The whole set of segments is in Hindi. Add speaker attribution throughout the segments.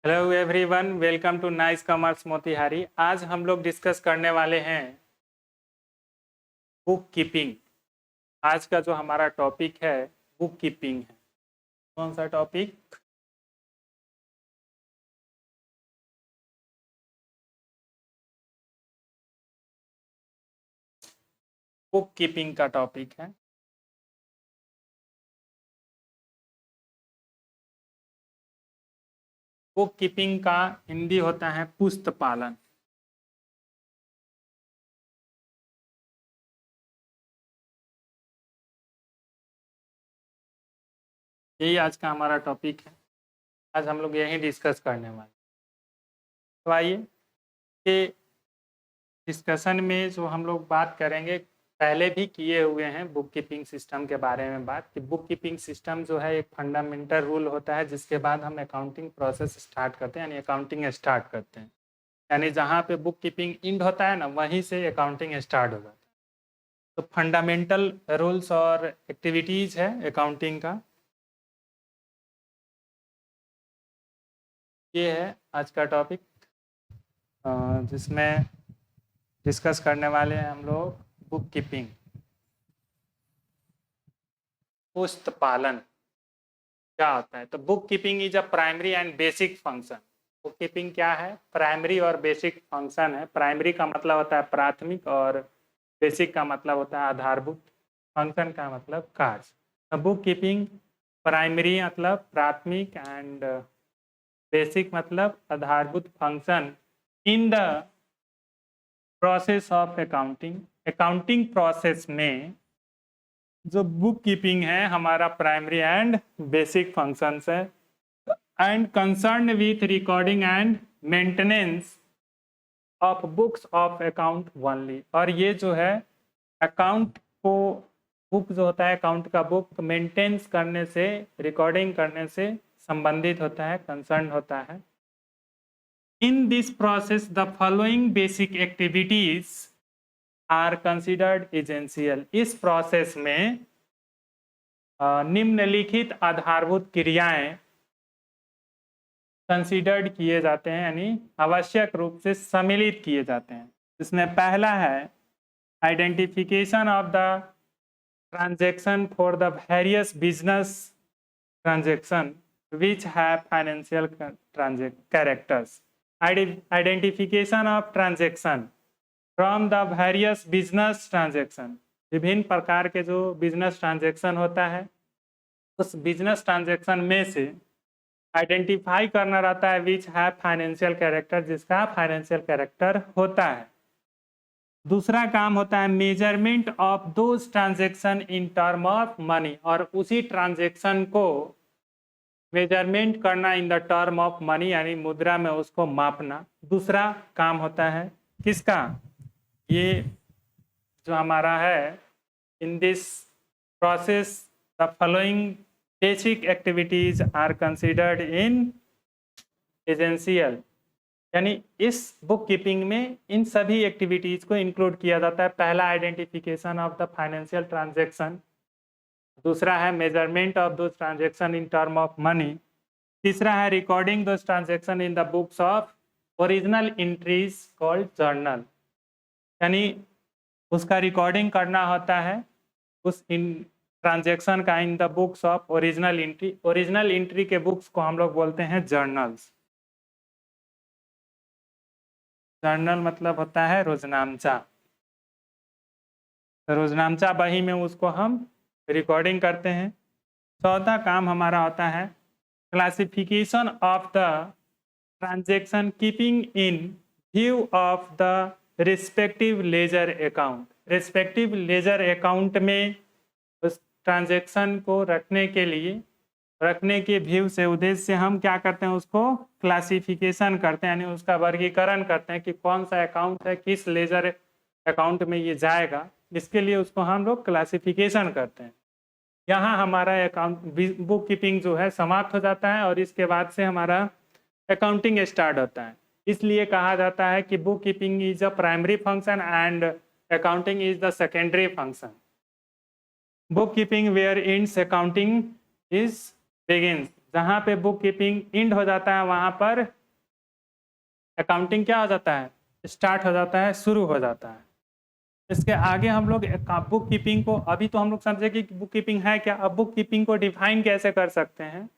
Speaker 1: Hello everyone, welcome to nice commerce Motihari. आज हम लोग डिस्कस करने वाले हैं बुक कीपिंग। आज का जो हमारा टॉपिक है बुक कीपिंग है। कौन सा टॉपिक? बुक कीपिंग का टॉपिक है। बुक कीपिंग का हिंदी होता है पुस्त पालन। यही आज का हमारा टॉपिक है। आज हम लोग यही डिस्कस करने वाले। तो आइए कि डिस्कशन में जो हम लोग बात करेंगे, पहले भी किए हुए हैं बुक कीपिंग सिस्टम के बारे में बात, कि बुक कीपिंग सिस्टम जो है एक फंडामेंटल रूल होता है जिसके बाद हम अकाउंटिंग प्रोसेस स्टार्ट करते हैं, यानी अकाउंटिंग स्टार्ट करते हैं। यानी जहाँ पे बुक कीपिंग इंड होता है ना, वहीं से अकाउंटिंग स्टार्ट हो जाता है। तो फंडामेंटल रूल्स और एक्टिविटीज़ है अकाउंटिंग का, ये है आज का टॉपिक, जिसमें डिस्कस करने वाले हैं हम लोग बुक कीपिंग, पुस्त पालन क्या होता है। तो book keeping is a primary and basic function. Book keeping क्या है? प्राइमरी और बेसिक फंक्शन है। प्राइमरी का मतलब होता है प्राथमिक और बेसिक का मतलब होता है आधारभूत। फंक्शन का मतलब कार्य। तो बुक कीपिंग प्राइमरी मतलब प्राथमिक एंड बेसिक मतलब आधारभूत function in the process of accounting. Accounting process में जो बुक कीपिंग है हमारा प्राइमरी एंड बेसिक फंक्शंस है, and concern with recording and maintenance of books of account only. और ये जो है अकाउंट को, बुक जो होता है अकाउंट का, बुक मेंटेन्स करने से, रिकॉर्डिंग करने से संबंधित होता है, कंसर्न होता है। In this process the following basic activities are considered essential. इस प्रोसेस में निम्नलिखित आधारभूत क्रियाएं कंसिडर्ड किए जाते हैं, यानी आवश्यक रूप से सम्मिलित किए जाते हैं। इसमें पहला है identification of the transaction for the various business transaction which have financial characters. Identification of transaction from the various business transaction। विभिन्न प्रकार के जो बिजनेस ट्रांजैक्शन होता है, उस बिजनेस ट्रांजैक्शन में से आइडेंटिफाई करना रहता है विच हैव फाइनेंशियल कैरेक्टर, जिसका फाइनेंशियल कैरेक्टर होता है। दूसरा काम होता है measurement of those transaction in term of money, और उसी ट्रांजैक्शन को मेजरमेंट करना in the term of money, यानी मुद्रा में उसको मापना। दूसरा काम होता है किसका? ये जो हमारा है, in this process the following basic activities are considered in essential. यानी इस बुक कीपिंग में इन सभी एक्टिविटीज को इंक्लूड किया जाता है। पहला identification of the financial transaction, दूसरा है मेजरमेंट ऑफ दो transaction in term of money, तीसरा है रिकॉर्डिंग दो transaction in the books of original entries called journal, यानी उसका रिकॉर्डिंग करना होता है उस इन ट्रांजैक्शन का in the books of original entry. Original entry के बुक्स को हम लोग बोलते हैं जर्नल्स। जर्नल मतलब होता है रोजनामचा। तो रोजनामचा बही में उसको हम रिकॉर्डिंग करते हैं। चौथा काम हमारा होता है classification of the transaction keeping in view of the respective ledger account. Respective ledger account में उस ट्रांजैक्शन को रखने के लिए, रखने के व्यू से, उद्देश्य से हम क्या करते हैं, उसको क्लासिफिकेशन करते हैं, यानी उसका वर्गीकरण करते हैं कि कौन सा अकाउंट है, किस लेजर अकाउंट में ये जाएगा। इसके लिए उसको हम लोग क्लासिफिकेशन करते हैं। यहाँ हमारा अकाउंट बुक कीपिंग जो है समाप्त हो जाता है और इसके बाद से हमारा अकाउंटिंग स्टार्ट होता है। इसलिए कहा जाता है कि book keeping is a primary function and accounting is the secondary function. Book keeping where ends accounting is begins. जहाँ पे बुक कीपिंग एंड हो जाता है वहाँ पर अकाउंटिंग क्या हो जाता है, स्टार्ट हो जाता है, शुरू हो जाता है। इसके आगे हम लोग बुक कीपिंग को, अभी तो हम लोग समझे कि बुक कीपिंग है क्या, अब बुक कीपिंग को डिफाइन कैसे कर सकते हैं।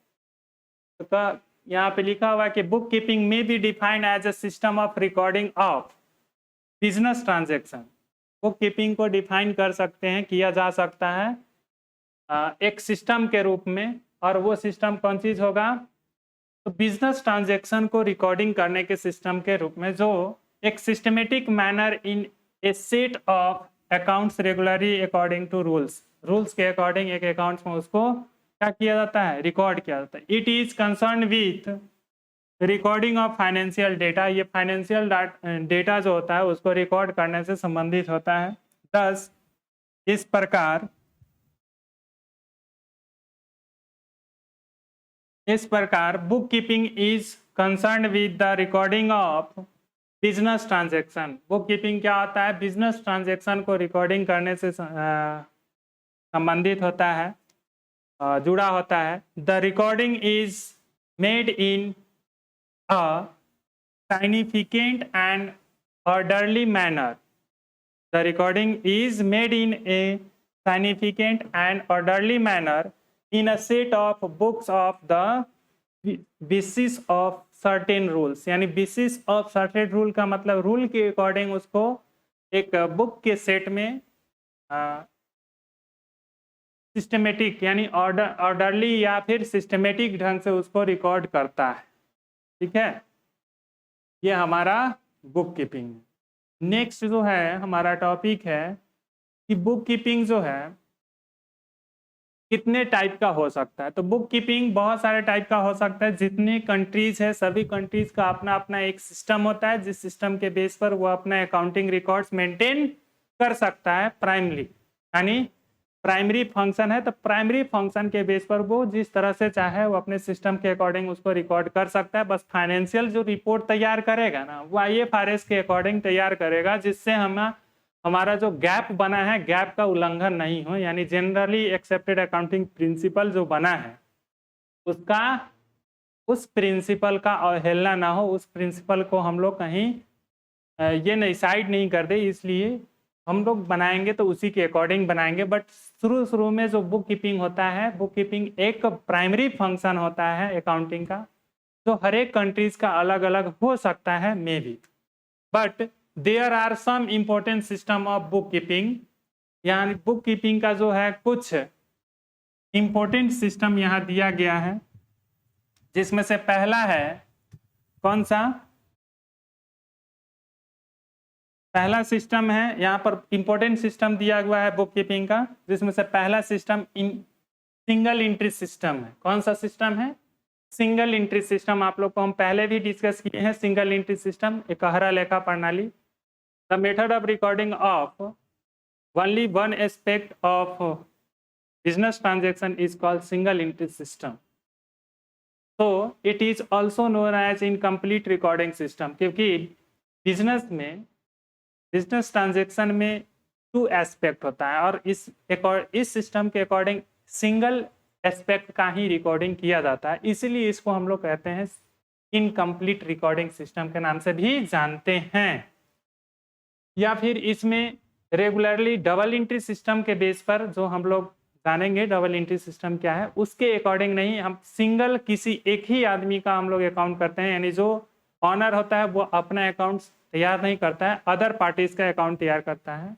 Speaker 1: तो यहाँ पे लिखा हुआ है कि बुक कीपिंग में be defined as a system of recording of business transaction. Book keeping को डिफाइन कर सकते हैं, किया जा सकता है एक सिस्टम के रूप में, और वो सिस्टम कौन चीज होगा, तो बिजनेस ट्रांजेक्शन को रिकॉर्डिंग करने के सिस्टम के रूप में, जो एक systematic manner in a set of accounts regularly according to rules के अकॉर्डिंग एक अकाउंट्स में उसको क्या किया जाता है, रिकॉर्ड किया जाता है। It is concern with recording of financial data, ये फाइनेंशियल डेटा जो होता है उसको रिकॉर्ड करने से संबंधित होता है। 10 इस प्रकार book keeping is concern with the recording of business transaction. Book keeping क्या होता है, बिजनेस ट्रांजेक्शन को रिकॉर्डिंग करने से संबंधित होता है, जुड़ा होता है। The recording is made in a significant and orderly manner. The recording is made in a significant and orderly manner in a set of books of the basis of certain rules। यानी basis of certain rule का मतलब रूल के अकॉर्डिंग उसको एक बुक के सेट में सिस्टमेटिक यानी ऑर्डरली या फिर सिस्टमेटिक ढंग से उसको रिकॉर्ड करता है। ठीक है, ये हमारा बुक कीपिंग। नेक्स्ट जो है हमारा टॉपिक है कि बुक कीपिंग जो है कितने टाइप का हो सकता है। तो बुक कीपिंग बहुत सारे टाइप का हो सकता है। जितने कंट्रीज है सभी कंट्रीज का अपना अपना एक सिस्टम होता है, जिस सिस्टम के बेस पर वो अपना अकाउंटिंग रिकॉर्ड्स मेंटेन कर सकता है। प्राइमरी यानी प्राइमरी फंक्शन है, तो प्राइमरी फंक्शन के बेस पर वो जिस तरह से चाहे वो अपने सिस्टम के अकॉर्डिंग उसको रिकॉर्ड कर सकता है। बस फाइनेंशियल जो रिपोर्ट तैयार करेगा ना वो IFRS के अकॉर्डिंग तैयार करेगा, जिससे हमारा जो गैप बना है गैप का उल्लंघन नहीं हो, यानी जनरली एक्सेप्टेड अकाउंटिंग प्रिंसिपल जो बना है उसका उस प्रिंसिपल का अवहेलना ना हो, उस प्रिंसिपल को हम लोग कहीं ये नहीं साइड नहीं कर दे, इसलिए हम लोग बनाएंगे तो उसी के अकॉर्डिंग बनाएंगे। बट शुरू में जो बुक कीपिंग होता है, बुक कीपिंग एक प्राइमरी फंक्शन होता है अकाउंटिंग का, जो हर एक कंट्रीज का अलग अलग हो सकता है may be, but there are some important system of book keeping. यानी बुक कीपिंग का जो है कुछ इम्पोर्टेंट सिस्टम यहाँ दिया गया है, जिसमें से पहला है कौन सा, पहला सिस्टम है यहाँ पर इंपॉर्टेंट सिस्टम दिया हुआ है बुक कीपिंग का, जिसमें से पहला सिस्टम सिंगल एंट्री सिस्टम है। कौन सा सिस्टम है, सिंगल एंट्री सिस्टम। आप लोग को हम पहले भी डिस्कस किए हैं सिंगल एंट्री सिस्टम, एकहरा लेखा प्रणाली। The method of recording of only one aspect of business transaction is called single entry system. तो it is also known as incomplete recording system, क्योंकि बिजनेस ट्रांजेक्शन में 2 एस्पेक्ट होता है और इस सिस्टम के अकॉर्डिंग सिंगल एस्पेक्ट का ही रिकॉर्डिंग किया जाता है, इसीलिए इसको हम लोग कहते हैं इनकम्प्लीट रिकॉर्डिंग सिस्टम के नाम से भी जानते हैं। या फिर इसमें रेगुलरली डबल एंट्री सिस्टम के बेस पर जो हम लोग जानेंगे डबल एंट्री सिस्टम क्या है, उसके अकॉर्डिंग नहीं, हम सिंगल किसी एक ही आदमी का हम लोग अकाउंट करते हैं, यानी जो ऑनर होता है वो अपना अकाउंट तैयार नहीं करता है, अदर पार्टीज का अकाउंट तैयार करता है,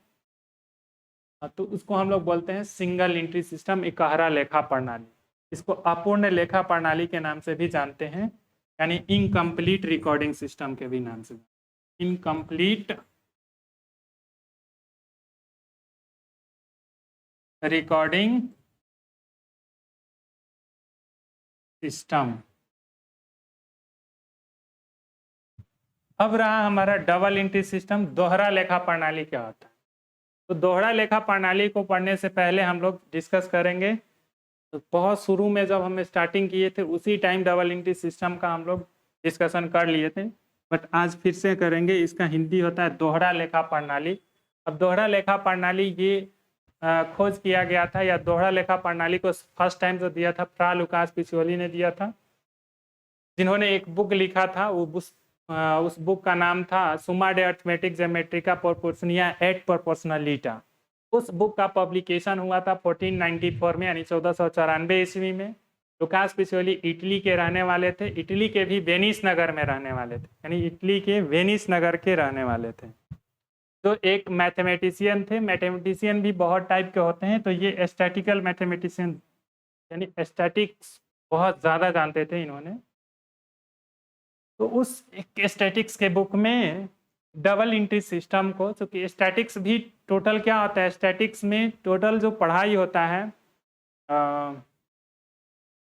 Speaker 1: तो उसको हम लोग बोलते हैं सिंगल एंट्री सिस्टम, एकहरा लेखा प्रणाली। इसको अपूर्ण लेखा प्रणाली के नाम से भी जानते हैं, यानी इनकम्प्लीट रिकॉर्डिंग सिस्टम के भी नाम से, इनकम्प्लीट रिकॉर्डिंग सिस्टम। अब रहा हमारा डबल एंट्री सिस्टम, दोहरा लेखा प्रणाली क्या होता है। तो दोहरा लेखा प्रणाली को पढ़ने से पहले हम लोग डिस्कस करेंगे, तो बहुत शुरू में जब हम स्टार्टिंग किए थे उसी टाइम डबल एंट्री सिस्टम का हम लोग डिस्कशन कर लिए थे, बट आज फिर से करेंगे। इसका हिंदी होता है दोहरा लेखा प्रणाली। अब दोहरा लेखा प्रणाली ये खोज किया गया था, या दोहरा लेखा प्रणाली को फर्स्ट टाइम जो दिया था फ्रा लुकास पिसियोली ने दिया था, जिन्होंने एक बुक लिखा था। वो उस बुक का नाम था सुमा डे अर्थमेटिक ज्योमेट्रिका प्रोपोर्शनिया एट प्रोपोर्शनलिटा। उस बुक का पब्लिकेशन हुआ था 1494 में, यानी 1494 ईस्वी में। लुकास पिसियोली इटली के रहने वाले थे, इटली के भी वेनिस नगर में रहने वाले थे, यानी इटली के वेनिस नगर के रहने वाले थे। तो एक मैथमेटिशियन थे। मैथमेटिशियन भी बहुत टाइप के होते हैं, तो ये स्टैटिकल मैथमेटिशियन यानी स्टैटिक्स बहुत ज़्यादा जानते थे इन्होंने। तो उस स्टैटिक्स के बुक में डबल इंट्री सिस्टम को, चूँकि स्टैटिक्स भी टोटल क्या होता है, स्टैटिक्स में टोटल जो पढ़ाई होता है,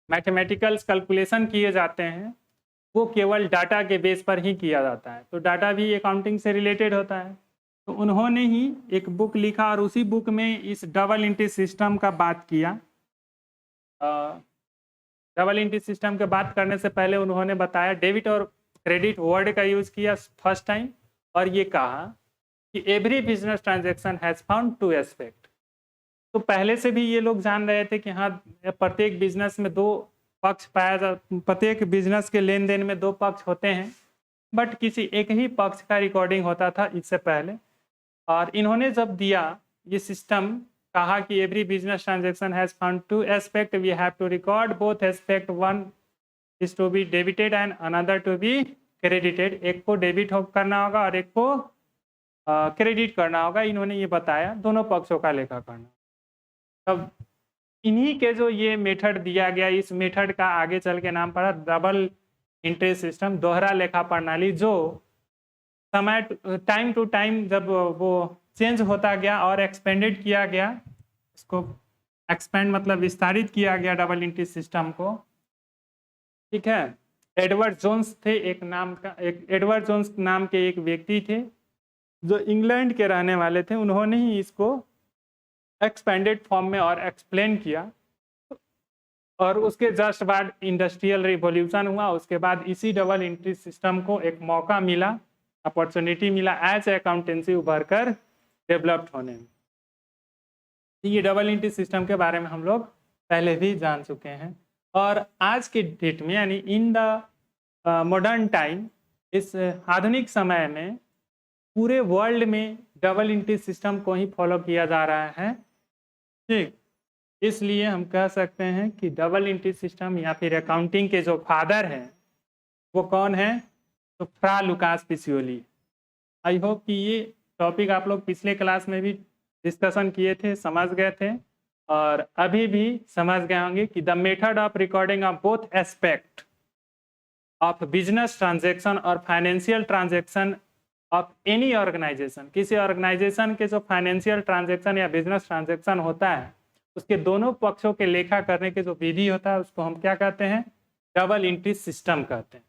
Speaker 1: मैथमेटिकल्स कैलकुलेशन किए जाते हैं, वो केवल डाटा के बेस पर ही किया जाता है। तो डाटा भी अकाउंटिंग से रिलेटेड होता है। तो उन्होंने ही एक बुक लिखा और उसी बुक में इस डबल इंट्री सिस्टम का बात किया। डबल इंट्री सिस्टम के बात करने से पहले उन्होंने बताया डेबिट और क्रेडिट वर्ड का यूज़ किया फर्स्ट टाइम, और ये कहा कि every business transaction has found two aspect. तो पहले से भी ये लोग जान रहे थे कि हाँ, प्रत्येक बिजनेस में दो पक्ष पाया जा, प्रत्येक बिजनेस के लेन देन में दो पक्ष होते हैं, बट किसी एक ही पक्ष का रिकॉर्डिंग होता था इससे पहले। और इन्होंने जब दिया ये सिस्टम, कहा कि every business transaction has found two aspect, we have to record both aspect, one is to be debited and another to be credited. एक को डेबिट करना होगा और एक को क्रेडिट करना होगा। इन्होंने ये बताया दोनों पक्षों का लेखा करना। तब इन्हीं के जो ये मेथड दिया गया, इस मेथड का आगे चल के नाम पड़ा डबल इंट्री सिस्टम, दोहरा लेखा प्रणाली, जो समय टाइम टू टाइम जब वो चेंज होता गया और एक्सपेंडेड किया गया, इसको एक्सपेंड मतलब विस्तारित किया गया डबल इंट्री सिस्टम को। ठीक है, एडवर्ड जोन्स थे एक नाम का, एक एडवर्ड जोन्स नाम के एक व्यक्ति थे जो इंग्लैंड के रहने वाले थे। उन्होंने ही इसको एक्सपेंडेड फॉर्म में और एक्सप्लेन किया, और उसके जस्ट बाद इंडस्ट्रियल रिवॉल्यूशन हुआ। उसके बाद इसी डबल इंट्री सिस्टम को एक मौका मिला, अपॉर्चुनिटी मिला एज अकाउंटेंसी उभर कर डेवलप्ड होने में। ये डबल इंट्री सिस्टम के बारे में हम लोग पहले भी जान चुके हैं। और आज के डेट में, यानी इन द मॉडर्न टाइम, इस आधुनिक समय में पूरे वर्ल्ड में डबल इंट्री सिस्टम को ही फॉलो किया जा रहा है। ठीक, इसलिए हम कह सकते हैं कि डबल इंट्री सिस्टम या फिर अकाउंटिंग के जो फादर हैं वो कौन है, तो फ्रा लुकास पिसियोली। आई होप कि ये टॉपिक आप लोग पिछले क्लास में भी डिस्कशन किए थे, समझ गए थे, और अभी भी समझ गए होंगे कि the method of recording of both aspect of business transaction और financial transaction of any organisation, किसी ऑर्गेनाइजेशन के जो फाइनेंशियल ट्रांजैक्शन या बिजनेस ट्रांजैक्शन होता है, उसके दोनों पक्षों के लेखा करने के जो विधि होता है, उसको हम क्या कहते हैं, डबल इंट्री सिस्टम कहते हैं।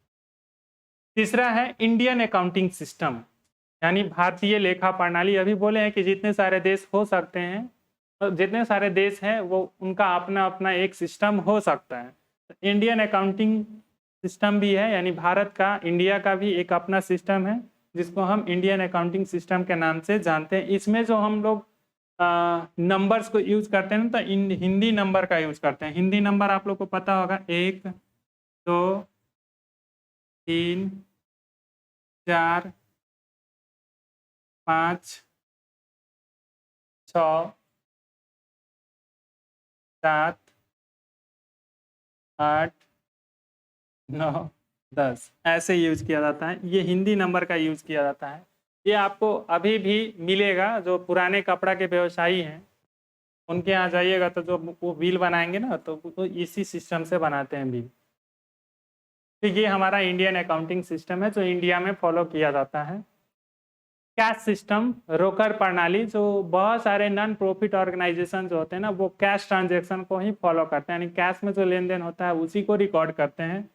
Speaker 1: तीसरा है इंडियन अकाउंटिंग सिस्टम, यानी भारतीय लेखा प्रणाली। अभी बोले हैं कि जितने सारे देश हो सकते हैं, तो जितने सारे देश हैं वो उनका अपना अपना एक सिस्टम हो सकता है। तो इंडियन अकाउंटिंग सिस्टम भी है, यानी भारत का, इंडिया का भी एक अपना सिस्टम है जिसको हम इंडियन अकाउंटिंग सिस्टम के नाम से जानते हैं। इसमें जो हम लोग नंबर्स को यूज करते हैं, तो हिंदी नंबर का यूज करते हैं। हिंदी नंबर आप लोग को पता होगा, 1 2 3 4 5 6 7 8 9 10 ऐसे यूज किया जाता है। ये हिंदी नंबर का यूज किया जाता है। ये आपको अभी भी मिलेगा, जो पुराने कपड़ा के व्यवसायी हैं उनके यहाँ जाइएगा तो जो वो बिल बनाएंगे ना, तो वो इसी सिस्टम से बनाते हैं बिल। तो ये हमारा इंडियन अकाउंटिंग सिस्टम है जो इंडिया में फॉलो किया जाता है। कैश सिस्टम, रोकर प्रणाली, जो बहुत सारे नॉन प्रॉफिट ऑर्गेनाइजेशन जो होते हैं ना, वो कैश ट्रांजैक्शन को ही फॉलो करते हैं, यानी कैश में जो लेन देन होता है उसी को रिकॉर्ड करते हैं।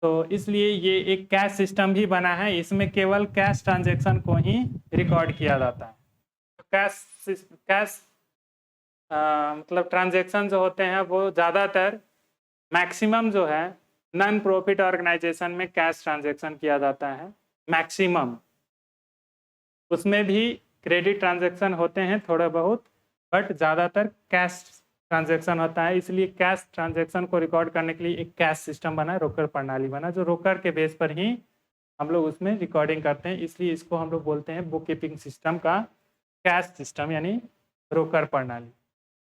Speaker 1: तो इसलिए ये एक कैश सिस्टम भी बना है, इसमें केवल कैश ट्रांजैक्शन को ही रिकॉर्ड किया जाता है। तो कैश मतलब ट्रांजैक्शन जो होते हैं वो ज़्यादातर, मैक्सिमम जो है, नॉन प्रॉफिट ऑर्गेनाइजेशन में कैश ट्रांजैक्शन किया जाता है मैक्सिमम। उसमें भी क्रेडिट ट्रांजैक्शन होते हैं थोड़े बहुत, बट ज़्यादातर कैश ट्रांजैक्शन होता है, इसलिए कैश ट्रांजैक्शन को रिकॉर्ड करने के लिए एक कैश सिस्टम बना, रोकर प्रणाली बना, जो रोकर के बेस पर ही हम लोग उसमें रिकॉर्डिंग करते हैं, इसलिए इसको हम लोग बोलते हैं बुक कीपिंग सिस्टम का कैश सिस्टम यानी रोकर प्रणाली।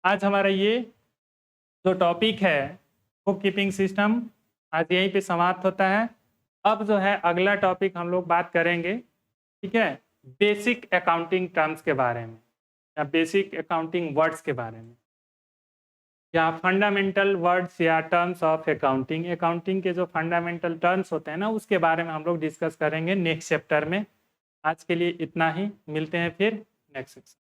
Speaker 1: आज हमारा ये जो टॉपिक है बुक कीपिंग सिस्टम आज यहीं पे समाप्त होता है। अब जो है अगला टॉपिक हम लोग बात करेंगे, ठीक है, बेसिक अकाउंटिंग टर्म्स के बारे में या बेसिक अकाउंटिंग वर्ड्स के बारे में या फंडामेंटल वर्ड्स या टर्म्स ऑफ अकाउंटिंग। अकाउंटिंग के जो फंडामेंटल टर्म्स होते हैं ना, उसके बारे में हम लोग डिस्कस करेंगे नेक्स्ट चैप्टर में। आज के लिए इतना ही, मिलते हैं फिर नेक्स्ट सेक्शन।